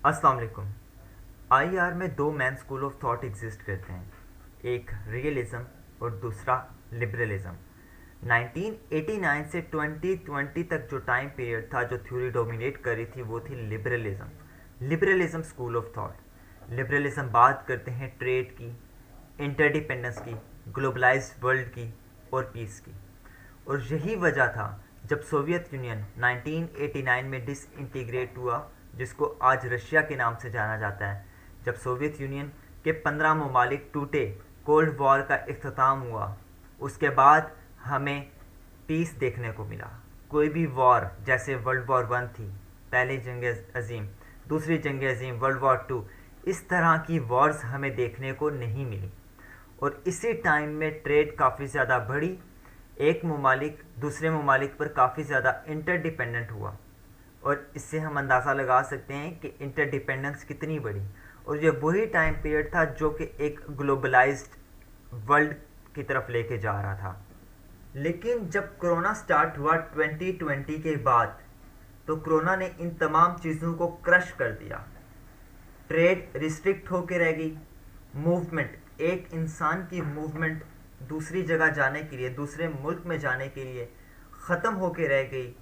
अस्सलाम वालेकुम। आईआर में दो main school of thought exist करते हैं, एक रियलिज्म और दूसरा लिबरलिज्म। 1989 से 2020 तक जो टाइम पीरियड था, जो थ्योरी डोमिनेट कर रही थी, वो थी liberalism. Liberalism school of thought. Liberalism बात करते हैं ट्रेड की, इंटरडिपेंडेंस की, ग्लोबलाइज्ड वर्ल्ड की और पीस की। और यही वजह था जब सोवियत यूनियन 1989 में डिसइंटीग्रेट हुआ, जिसको आज रशिया के नाम से जाना जाता है। जब सोवियत यूनियन के 15 ममालिक टूटे, कोल्ड वॉर का इख्तिताम हुआ, उसके बाद हमें पीस देखने को मिला। कोई भी वॉर, जैसे वर्ल्ड वॉर वन थी, पहली जंग अजीम, दूसरी जंग अजीम, वर्ल्ड वॉर टू, इस तरह की वॉर्स हमें देखने को नहीं मिली। और इसी टाइम में ट्रेड काफ़ी ज़्यादा बढ़ी, एक ममालिक दूसरे ममालिक पर काफ़ी ज़्यादा इंटरडिपेंडेंट हुआ। और इससे हम अंदाज़ा लगा सकते हैं कि इंटरडिपेंडेंस कितनी बड़ी। और ये वही टाइम पीरियड था जो कि एक ग्लोबलाइज्ड वर्ल्ड की तरफ लेके जा रहा था। लेकिन जब कोरोना स्टार्ट हुआ 2020 के बाद, तो कोरोना ने इन तमाम चीज़ों को क्रश कर दिया। ट्रेड रिस्ट्रिक्ट होकर रह गई, मूवमेंट, एक इंसान की मूवमेंट दूसरी जगह जाने के लिए, दूसरे मुल्क में जाने के लिए ख़त्म होकर रह गई।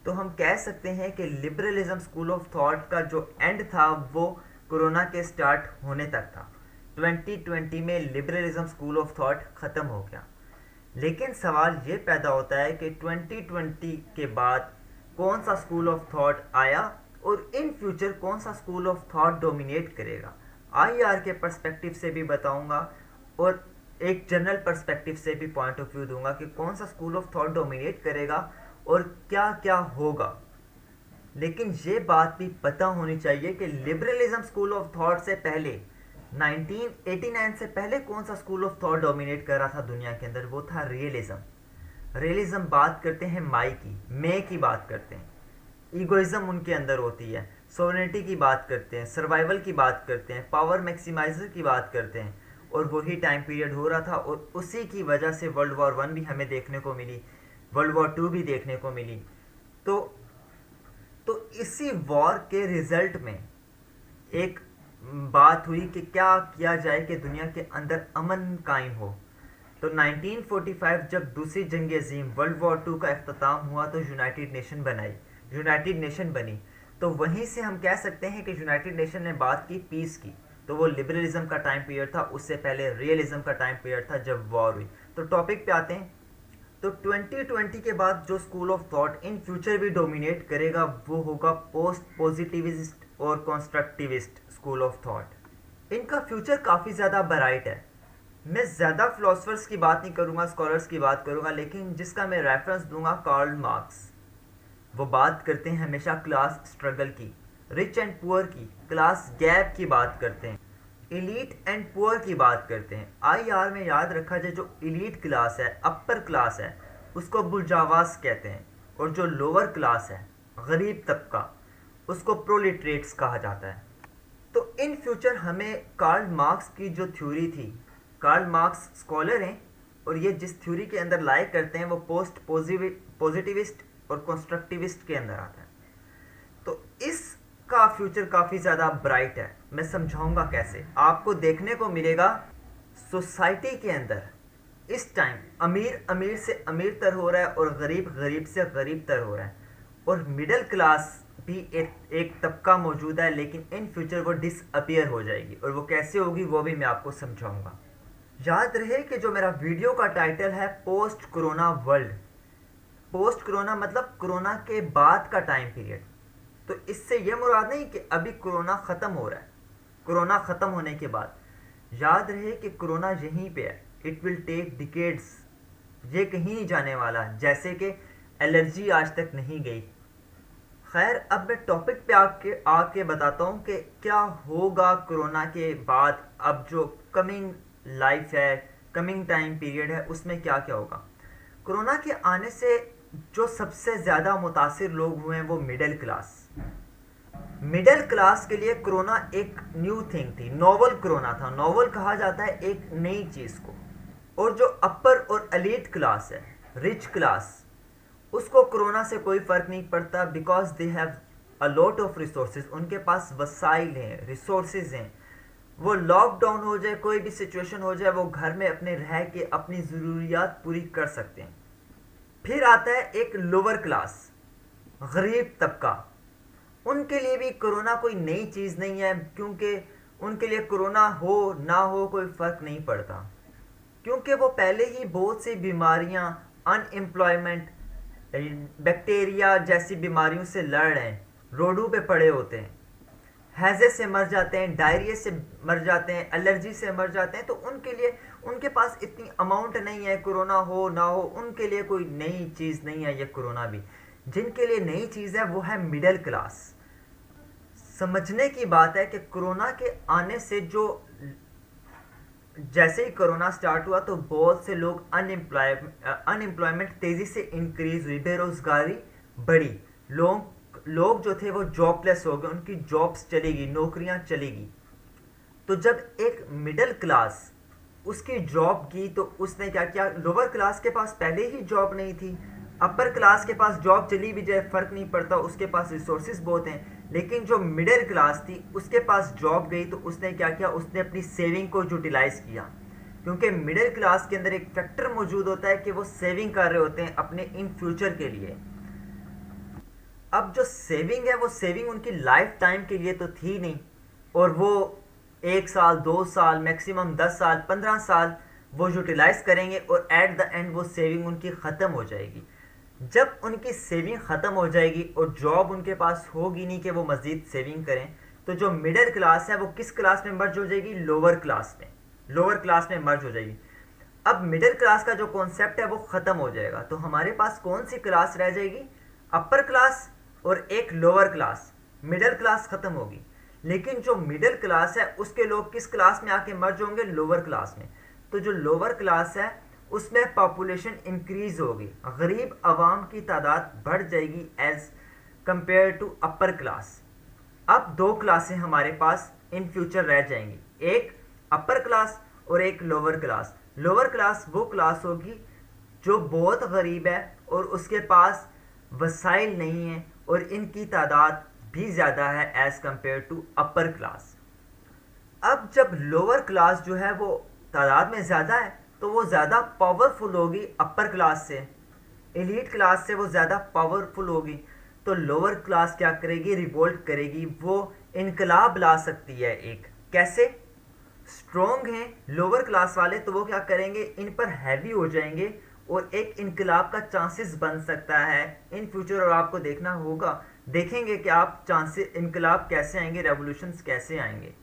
तो हम कह सकते हैं कि लिबरलिज्म स्कूल ऑफ थॉट का जो एंड था वो कोरोना के स्टार्ट होने तक था। 2020 में लिबरलिज्म स्कूल ऑफ थॉट ख़त्म हो गया। लेकिन सवाल ये पैदा होता है कि 2020 के बाद कौन सा स्कूल ऑफ थॉट आया और इन फ्यूचर कौन सा स्कूल ऑफ थॉट डोमिनेट करेगा। आईआर के पर्सपेक्टिव से भी बताऊंगा और एक जनरल पर्सपेक्टिव से भी पॉइंट ऑफ व्यू दूंगा कि कौन सा स्कूल ऑफ थॉट डोमिनेट करेगा और क्या क्या होगा। लेकिन ये बात भी पता होनी चाहिए कि लिबरलिज्म स्कूल ऑफ थॉट से पहले, 1989 से पहले कौन सा स्कूल ऑफ थॉट डोमिनेट कर रहा था दुनिया के अंदर, वो था रियलिज्म। रियलिज्म बात करते हैं माई की, मैं की बात करते हैं, ईगोइज्म उनके अंदर होती है, सोवरेनिटी की बात करते हैं, सर्वाइवल की बात करते हैं, पावर मैक्सिमाइजर की बात करते हैं। और वही टाइम पीरियड हो रहा था और उसी की वजह से वर्ल्ड वॉर वन भी हमें देखने को मिली, वर्ल्ड वॉर टू भी देखने को मिली। तो तो इसी वॉर के रिजल्ट में एक बात हुई कि क्या किया जाए कि दुनिया के अंदर अमन कायम हो। तो 1945 जब दूसरी जंग अजीम, वर्ल्ड वॉर टू का अख्ताम हुआ, तो यूनाइटेड नेशन बनी। तो वहीं से हम कह सकते हैं कि यूनाइटेड नेशन ने बात की पीस की। तो वो लिबरलिज्म का टाइम पीरियड था, उससे पहले रियलिज्म का टाइम पीरियड था जब वॉर हुई। तो टॉपिक पे आते हैं। तो 2020 के बाद जो school of thought in future भी डोमिनेट करेगा वो होगा पोस्ट पॉजिटिविस्ट और कॉन्स्ट्रक्टिविस्ट स्कूल ऑफ थॉट। इनका फ्यूचर काफ़ी ज़्यादा ब्राइट है। मैं ज़्यादा फिलोसफर्स की बात नहीं करूँगा, स्कॉलर्स की बात करूँगा, लेकिन जिसका मैं रेफरेंस दूंगा कार्ल मार्क्स। वो बात करते हैं हमेशा क्लास स्ट्रगल की, रिच एंड पुअर की, क्लास गैप की बात करते हैं, इलीट एंड पुअर की बात करते हैं। आईआर में याद रखा जाए, जो इलीट क्लास है, अपर क्लास है, उसको बुर्जावास कहते हैं। और जो लोअर क्लास है, गरीब तबका, उसको प्रोलिटरेट्स कहा जाता है। तो इन फ्यूचर हमें कार्ल मार्क्स की जो थ्योरी थी, कार्ल मार्क्स स्कॉलर हैं और ये जिस थ्योरी के अंदर लाइक करते हैं वो पोस्ट पॉजिटिविस्ट और कंस्ट्रक्टिविस्ट के अंदर आता है। तो इसका फ्यूचर काफ़ी ज़्यादा ब्राइट है। मैं समझाऊंगा कैसे। आपको देखने को मिलेगा सोसाइटी के अंदर इस टाइम अमीर अमीर से अमीर तर हो रहा है और गरीब गरीब से गरीब तर हो रहा है। और मिडिल क्लास भी एक तबका मौजूद है, लेकिन इन फ्यूचर वो डिसअपियर हो जाएगी। और वो कैसे होगी वो भी मैं आपको समझाऊंगा। याद रहे कि जो मेरा वीडियो का टाइटल है post corona world. Post corona मतलब कोरोना के बाद का टाइम पीरियड। तो इससे यह मुराद नहीं कि अभी कोरोना ख़त्म हो रहा है, कोरोना ख़त्म होने के बाद। याद रहे कि कोरोना यहीं पे है, इट विल टेक डिकेड्स, ये कहीं नहीं जाने वाला, जैसे कि एलर्जी आज तक नहीं गई। खैर, अब मैं टॉपिक पे आके बताता हूँ कि क्या होगा कोरोना के बाद। अब जो कमिंग लाइफ है, कमिंग टाइम पीरियड है, उसमें क्या क्या होगा। कोरोना के आने से जो सबसे ज़्यादा मुतासिर लोग हुए हैं वो मिडिल क्लास। मिडिल क्लास के लिए कोरोना एक न्यू थिंग थी, नोवल कोरोना था। नोवल कहा जाता है एक नई चीज़ को। और जो अपर और एलीट क्लास है, रिच क्लास, उसको कोरोना से कोई फ़र्क नहीं पड़ता, because they have a lot of resources, उनके पास वसाइल हैं, रिसोर्सेज हैं। वो लॉकडाउन हो जाए, कोई भी सिचुएशन हो जाए, वो घर में अपने रह के अपनी ज़रूरियात पूरी कर सकते हैं। फिर आता है एक लोअर क्लास, गरीब तबका। उनके लिए भी कोरोना कोई नई चीज़ नहीं है, क्योंकि उनके लिए कोरोना हो ना हो कोई फ़र्क नहीं पड़ता, क्योंकि वो पहले ही बहुत सी बीमारियां, अनएम्प्लॉयमेंट, बैक्टीरिया जैसी बीमारियों से लड़ रहे हैं, रोडों पे पड़े होते हैं, हैजे से मर जाते हैं, डायरिया से मर जाते हैं, एलर्जी से मर जाते हैं। तो उनके लिए उनके पास इतनी अमाउंट नहीं है, कोरोना हो ना हो उनके लिए कोई नई चीज़ नहीं है ये कोरोना भी। जिनके लिए नई चीज़ है वो है मिडिल क्लास। समझने की बात है कि कोरोना के आने से जो, जैसे ही कोरोना स्टार्ट हुआ तो बहुत से लोग अनएम्प्लॉयमेंट तेज़ी से इंक्रीज हुई, बेरोज़गारी बढ़ी, लोग जो थे वो जॉबलेस हो गए, उनकी जॉब्स चलेगी, नौकरियां चलेगी। तो जब एक मिडिल क्लास उसकी जॉब की तो उसने क्या किया, लोअर क्लास के पास पहले ही जॉब नहीं थी, अपर क्लास के पास जॉब चली भी जाए फ़र्क नहीं पड़ता, उसके पास रिसोर्सेज बहुत हैं। लेकिन जो मिडिल क्लास थी उसके पास जॉब गई तो उसने क्या किया, उसने अपनी सेविंग को यूटिलाइज़ किया, क्योंकि मिडिल क्लास के अंदर एक फैक्टर मौजूद होता है कि वो सेविंग कर रहे होते हैं अपने इन फ्यूचर के लिए। अब जो सेविंग है वो सेविंग उनकी लाइफ टाइम के लिए तो थी नहीं, और वो 1 साल 2 साल मैक्सिमम 10 साल 15 साल वो यूटिलाइज करेंगे और एट द एंड वो सेविंग उनकी ख़त्म हो जाएगी। जब उनकी सेविंग ख़त्म हो जाएगी और जॉब उनके पास होगी नहीं कि वो मज़ीद सेविंग करें, तो जो मिडिल क्लास है वो किस क्लास में मर्ज हो जाएगी, लोअर क्लास में, लोअर क्लास में मर्ज हो जाएगी। अब मिडिल क्लास का जो कॉन्सेप्ट है वो ख़त्म हो जाएगा, तो हमारे पास कौन सी क्लास रह जाएगी, अपर क्लास और एक लोअर क्लास। मिडिल क्लास ख़त्म होगी, लेकिन जो मिडिल क्लास है उसके लोग किस क्लास में आके मर्ज होंगे, लोअर क्लास में। तो जो लोअर क्लास है उसमें पॉपुलेशन इंक्रीज होगी, गरीब आवाम की तादाद बढ़ जाएगी as compare to upper class. अब दो क्लासें हमारे पास इन फ्यूचर रह जाएंगी, एक अपर क्लास और एक लोअर क्लास। लोअर क्लास वो क्लास होगी जो बहुत गरीब है और उसके पास वसाइल नहीं है और इनकी तादाद भी ज़्यादा है as compare to upper class. अब जब लोअर क्लास जो है वो तादाद में ज़्यादा है तो वो ज़्यादा पावरफुल होगी अपर क्लास से, एलीट क्लास से वो ज़्यादा पावरफुल होगी। तो लोअर क्लास क्या करेगी, रिवोल्ट करेगी, वो इनकलाब ला सकती है एक। कैसे? स्ट्रॉन्ग हैं लोअर क्लास वाले तो वो क्या करेंगे, इन पर हैवी हो जाएंगे और एक इनकलाब का चांसेस बन सकता है इन फ्यूचर। और आपको देखना होगा, देखेंगे कि आप चांसेस इनकलाब कैसे आएंगे, रेवोल्यूशंस कैसे आएंगे।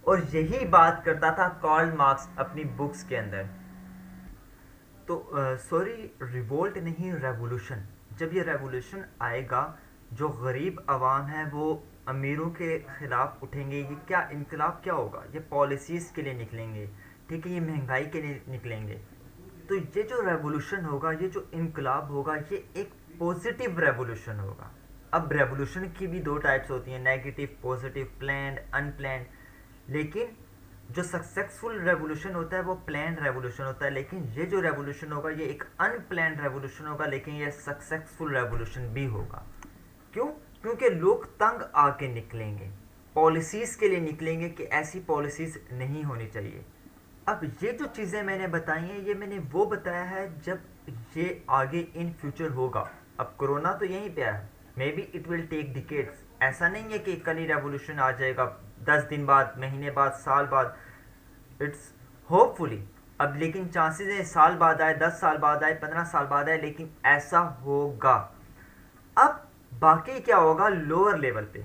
और यही बात करता था कार्ल मार्क्स अपनी बुक्स के अंदर। तो सॉरी, रिवोल्ट नहीं, रेवोल्यूशन। जब ये रेवोल्यूशन आएगा, जो गरीब आवाम है वो अमीरों के ख़िलाफ़ उठेंगे। ये क्या इनकलाब क्या होगा, ये पॉलिसीज़ के लिए निकलेंगे, ठीक है, ये महंगाई के लिए निकलेंगे। तो ये जो रेवोल्यूशन होगा, ये जो इनकलाब होगा, ये एक पॉजिटिव रेवोल्यूशन होगा। अब रेवोल्यूशन की भी दो टाइप्स होती हैं, नेगेटिव, पॉजिटिव, प्लान्ड, अनप्लान्ड। लेकिन जो सक्सेसफुल रेवोल्यूशन होता है वो प्लान रेवोल्यूशन होता है, लेकिन ये जो रेवोल्यूशन होगा ये एक अनप्लान्ड रेवोल्यूशन होगा, लेकिन ये सक्सेसफुल रेवोल्यूशन भी होगा। क्यों? क्योंकि लोग तंग आके निकलेंगे, पॉलिसीज़ के लिए निकलेंगे कि ऐसी पॉलिसीज़ नहीं होनी चाहिए। अब ये जो चीज़ें मैंने बताई हैं ये मैंने वो बताया है जब ये आगे इन फ्यूचर होगा। अब कोरोना तो यहीं पे है, maybe it will take decades. ऐसा नहीं है कि कल ही रेवोल्यूशन आ जाएगा, 10 दिन बाद, महीने बाद, साल बाद। इट्स होपफुली अब, लेकिन चांसेस है साल बाद आए, 10 साल बाद आए, 15 साल बाद आए, लेकिन ऐसा होगा। अब बाकी क्या होगा लोअर लेवल पे,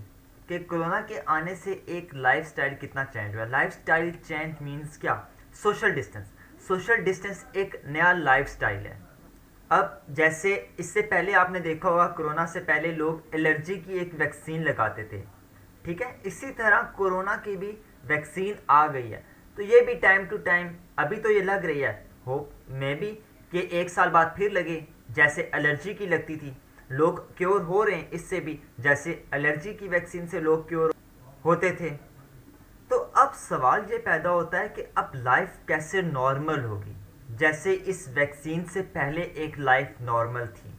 कि कोरोना के आने से एक लाइफस्टाइल कितना चेंज हुआ। लाइफस्टाइल चेंज मीन्स क्या, सोशल डिस्टेंस। सोशल डिस्टेंस एक नया लाइफस्टाइल है। अब जैसे इससे पहले आपने देखा होगा, कोरोना से पहले लोग एलर्जी की एक वैक्सीन लगाते थे, ठीक है, इसी तरह कोरोना की भी वैक्सीन आ गई है। तो ये भी टाइम टू टाइम, अभी तो ये लग रही है, होप में भी कि 1 साल बाद फिर लगे, जैसे एलर्जी की लगती थी। लोग क्योर हो रहे हैं इससे भी, जैसे एलर्जी की वैक्सीन से लोग क्योर होते थे। तो अब सवाल ये पैदा होता है कि अब लाइफ कैसे नॉर्मल होगी, जैसे इस वैक्सीन से पहले एक लाइफ नॉर्मल थी।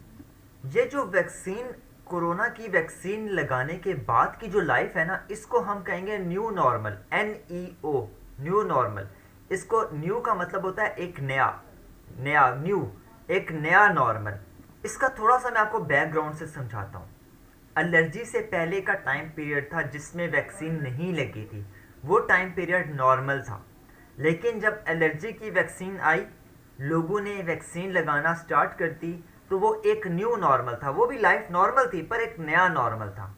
ये जो वैक्सीन कोरोना की वैक्सीन लगाने के बाद की जो लाइफ है ना, इसको हम कहेंगे new normal, NEO, new normal. इसको न्यू का मतलब होता है एक नया, नया न्यू, एक नया नॉर्मल। इसका थोड़ा सा मैं आपको बैकग्राउंड से समझाता हूँ। एलर्जी से पहले का टाइम पीरियड था जिसमें वैक्सीन नहीं लगी थी, वो टाइम पीरियड नॉर्मल था। लेकिन जब एलर्जी की वैक्सीन आई, लोगों ने वैक्सीन लगाना स्टार्ट कर दी, तो वो एक न्यू नॉर्मल था। वो भी लाइफ नॉर्मल थी पर एक नया नॉर्मल था।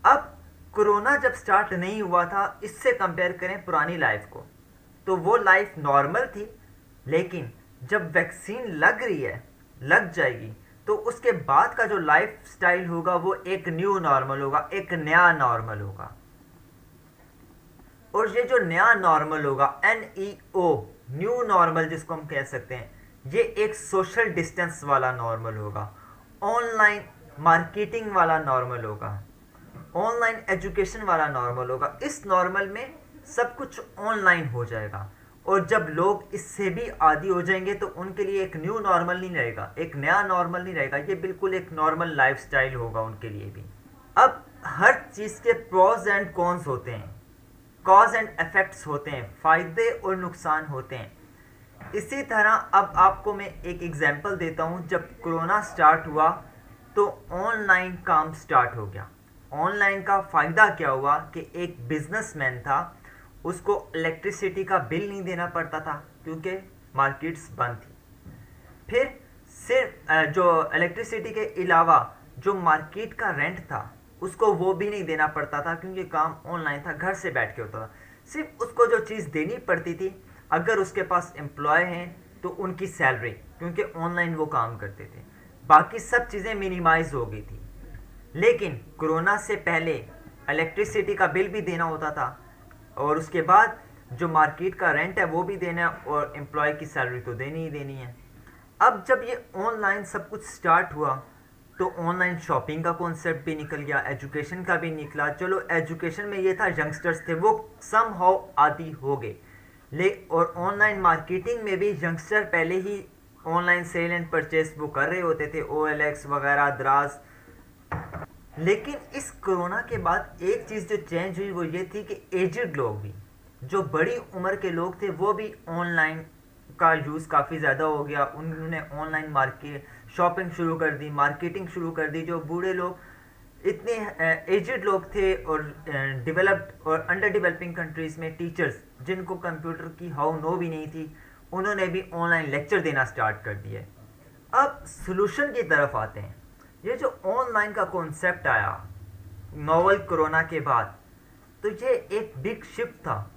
अब कोरोना जब स्टार्ट नहीं हुआ था, इससे कंपेयर करें पुरानी लाइफ को, तो वो लाइफ नॉर्मल थी। लेकिन जब वैक्सीन लग रही है, लग जाएगी, तो उसके बाद का जो लाइफ स्टाइल होगा वो एक न्यू नॉर्मल होगा, एक नया नॉर्मल होगा। और ये जो नया नॉर्मल होगा, NEO, न्यू नॉर्मल जिसको हम कह सकते हैं, ये एक सोशल डिस्टेंस वाला नॉर्मल होगा, ऑनलाइन मार्केटिंग वाला नॉर्मल होगा, ऑनलाइन एजुकेशन वाला नॉर्मल होगा। इस नॉर्मल में सब कुछ ऑनलाइन हो जाएगा, और जब लोग इससे भी आदी हो जाएंगे तो उनके लिए एक न्यू नॉर्मल नहीं रहेगा, एक नया नॉर्मल नहीं रहेगा, ये बिल्कुल एक नॉर्मल लाइफस्टाइल होगा उनके लिए भी। अब हर चीज़ के प्रोज एंड कॉन्स होते हैं, कॉज एंड इफेक्ट्स होते हैं, फ़ायदे और नुकसान होते हैं। इसी तरह अब आपको मैं एक एग्जांपल देता हूँ। जब कोरोना स्टार्ट हुआ तो ऑनलाइन काम स्टार्ट हो गया। ऑनलाइन का फ़ायदा क्या हुआ कि एक बिजनेसमैन था, उसको इलेक्ट्रिसिटी का बिल नहीं देना पड़ता था क्योंकि मार्केट्स बंद थी। फिर सिर्फ जो इलेक्ट्रिसिटी के अलावा जो मार्केट का रेंट था, उसको वो भी नहीं देना पड़ता था क्योंकि काम ऑनलाइन था, घर से बैठ के होता था। सिर्फ उसको जो चीज़ देनी पड़ती थी, अगर उसके पास एम्प्लॉय हैं तो उनकी सैलरी, क्योंकि ऑनलाइन वो काम करते थे। बाकी सब चीज़ें मिनिमाइज हो गई थी। लेकिन कोरोना से पहले इलेक्ट्रिसिटी का बिल भी देना होता था, और उसके बाद जो मार्केट का रेंट है वो भी देना है, और एम्प्लॉय की सैलरी तो देनी ही देनी है। अब जब ये ऑनलाइन सब कुछ स्टार्ट हुआ तो ऑनलाइन शॉपिंग का कॉन्सेप्ट भी निकल गया, एजुकेशन का भी निकला। चलो एजुकेशन में ये था, यंगस्टर्स थे वो सम हाउ आदी हो गए, और ऑनलाइन मार्केटिंग में भी यंगस्टर पहले ही ऑनलाइन सेल एंड परचेस वो कर रहे होते थे, OLX वगैरह, द्रास। लेकिन इस कोरोना के बाद एक चीज़ जो चेंज हुई वो ये थी कि एजड लोग भी, जो बड़ी उम्र के लोग थे, वो भी ऑनलाइन का यूज़ काफ़ी ज़्यादा हो गया। उन्होंने ऑनलाइन मार्केट शॉपिंग शुरू कर दी, मार्केटिंग शुरू कर दी। जो बूढ़े लोग, इतने एजड लोग थे, और डेवलप्ड और अंडर डेवलपिंग कंट्रीज़ में टीचर्स जिनको कंप्यूटर की हाउ नो भी नहीं थी, उन्होंने भी ऑनलाइन लेक्चर देना स्टार्ट कर दिया। अब सॉल्यूशन की तरफ आते हैं। ये जो ऑनलाइन का कॉन्सेप्ट आया नोवल कोरोना के बाद, तो ये एक बिग शिफ्ट था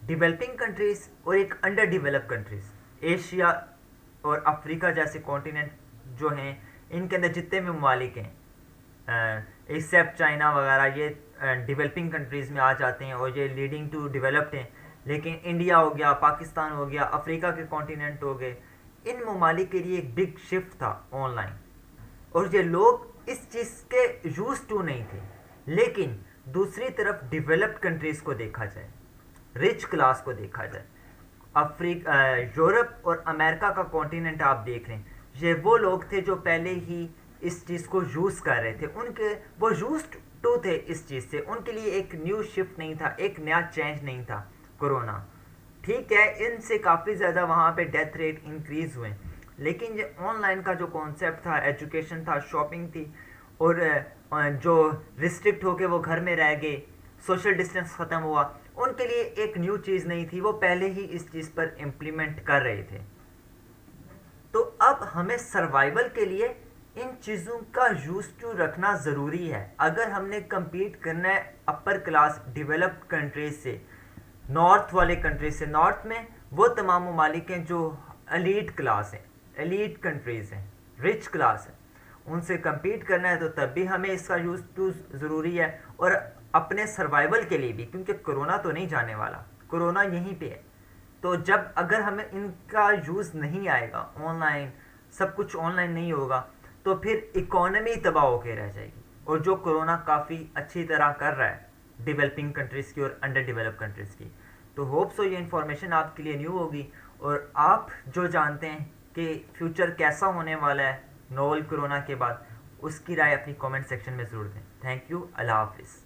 डेवलपिंग कंट्रीज़ और एक अंडर डेवलप कंट्रीज़। एशिया और अफ्रीका जैसे कॉन्टिनेंट जो हैं, इनके अंदर जितने भी ममालिक हैं एक्सेप्ट चाइना वगैरह, ये डेवलपिंग कंट्रीज़ में आ जाते हैं और ये लीडिंग टू डेवलप्ड हैं। लेकिन इंडिया हो गया, पाकिस्तान हो गया, अफ्रीका के कॉन्टिनेंट हो गए, इन ममालिक के लिए एक बिग शिफ्ट था ऑनलाइन, और ये लोग इस चीज़ के यूज टू नहीं थे। लेकिन दूसरी तरफ डेवलप्ड कंट्रीज़ को देखा जाए, रिच क्लास को देखा जाए, अफ्रीका, यूरोप और अमेरिका का कॉन्टिनेंट आप देख रहे हैं, ये वो लोग थे जो पहले ही इस चीज़ को यूज़ कर रहे थे। उनके वो यूज टू थे इस चीज़ से, उनके लिए एक न्यू शिफ्ट नहीं था, एक नया चेंज नहीं था कोरोना। ठीक है, इनसे काफ़ी ज़्यादा वहाँ पे डेथ रेट इंक्रीज़ हुए, लेकिन ये ऑनलाइन का जो कॉन्सेप्ट था, एजुकेशन था, शॉपिंग थी, और जो रिस्ट्रिक्ट होके वो घर में रह गए, सोशल डिस्टेंस ख़त्म हुआ, उनके लिए एक न्यू चीज़ नहीं थी, वो पहले ही इस चीज़ पर इम्प्लीमेंट कर रहे थे। तो अब हमें सर्वाइवल के लिए इन चीज़ों का यूज टू रखना ज़रूरी है। अगर हमने compete करना है अपर क्लास डेवलप्ड कंट्रीज से, नॉर्थ वाले कंट्रीज से, नॉर्थ में वो तमाम ममालिक हैं जो एलीट क्लास हैं, एलीट कंट्रीज़ हैं, रिच क्लास है, उनसे compete करना है, तो तब भी हमें इसका यूज टू ज़रूरी है। और अपने सर्वाइवल के लिए भी, क्योंकि कोरोना तो नहीं जाने वाला, कोरोना यहीं पे है। तो जब अगर हमें इनका यूज़ नहीं आएगा, ऑनलाइन सब कुछ ऑनलाइन नहीं होगा, तो फिर इकोनॉमी तबाह होकर रह जाएगी। और जो कोरोना काफ़ी अच्छी तरह कर रहा है डेवलपिंग कंट्रीज़ की और अंडर डेवलप कंट्रीज़ की। तो होप सो ये इन्फॉर्मेशन आपके लिए न्यू होगी, और आप जो जानते हैं कि फ्यूचर कैसा होने वाला है नोवल कोरोना के बाद, उसकी राय अपनी कमेंट सेक्शन में ज़रूर दें। Thank you. अल्लाह हाफिज़।